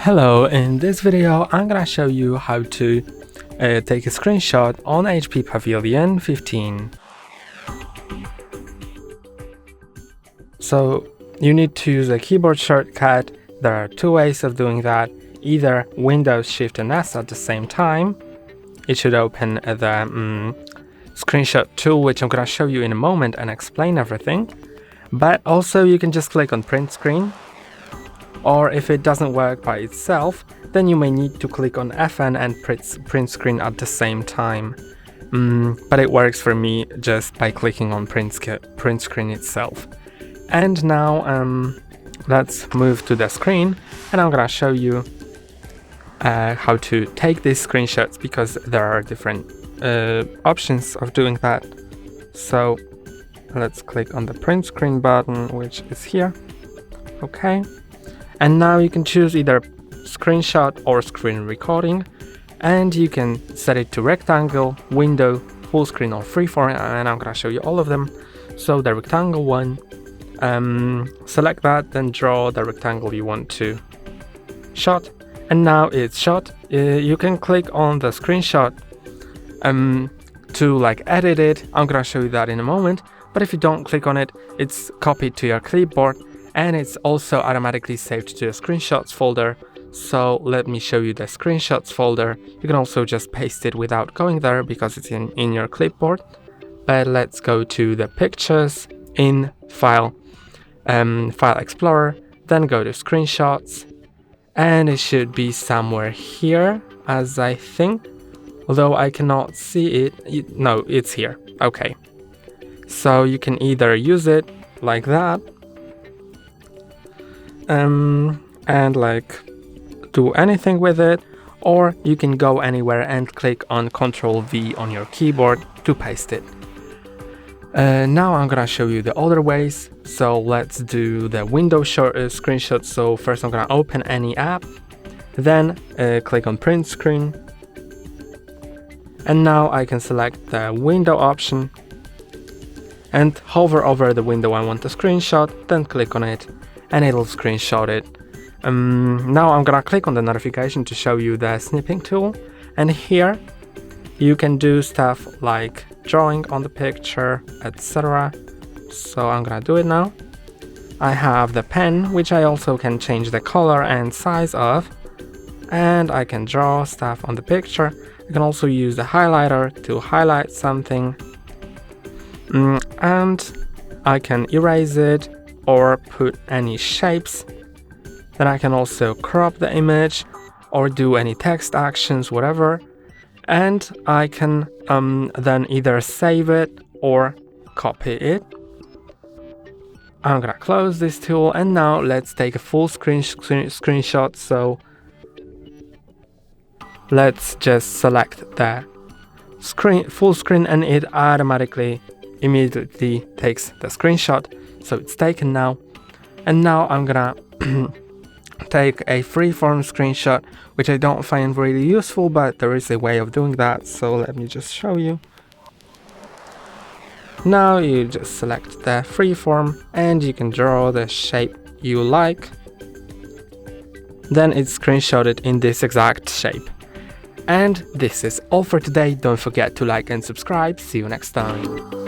Hello, in this video I'm gonna show you how to take a screenshot on HP Pavilion 15. So you need to use a keyboard shortcut. There are two ways of doing that, either Windows Shift and S at the same time. It should open the screenshot tool, which I'm gonna show you in a moment and explain everything. But also you can just click on print screen. Or if it doesn't work by itself, then you may need to click on FN and print screen at the same time. But it works for me just by clicking on print screen itself. And now let's move to the screen, and I'm gonna show you how to take these screenshots, because there are different options of doing that. So let's click on the print screen button, which is here. Okay. And now you can choose either screenshot or screen recording, and you can set it to rectangle, window, full screen or freeform, and I'm gonna show you all of them. So the rectangle one, select that, then draw the rectangle you want to shot, and now it's shot. You can click on the screenshot to edit it. I'm gonna show you that in a moment, but if you don't click on it, it's copied to your clipboard. And it's also automatically saved to the screenshots folder. So let me show you the screenshots folder. You can also just paste it without going there because it's in your clipboard. But let's go to the pictures in File Explorer, then go to screenshots, and it should be somewhere here, as I think, although I cannot see it. No, it's here. Okay. So you can either use it like that, and do anything with it, or you can go anywhere and click on Ctrl V on your keyboard to paste it. Now I'm gonna show you the other ways. So let's do the window screenshot. So first I'm gonna open any app, then click on print screen, and now I can select the window option and hover over the window I want to screenshot, then click on it, and it'll screenshot it. Now I'm gonna click on the notification to show you the snipping tool, and here you can do stuff like drawing on the picture, etc. So I'm gonna do it now. I have the pen, which I also can change the color and size of, and I can draw stuff on the picture. I can also use the highlighter to highlight something, and I can erase it or put any shapes. Then I can also crop the image or do any text actions, whatever. And I can then either save it or copy it. I'm gonna close this tool, and now let's take a full screenshot. So let's just select the full screen, and it automatically immediately takes the screenshot. So it's taken now, and now I'm gonna take a freeform screenshot, which I don't find really useful, but there is a way of doing that, so let me just show you. Now you just select the freeform, and you can draw the shape you like. Then it's screenshotted in this exact shape. And this is all for today. Don't forget to like and subscribe. See you next time.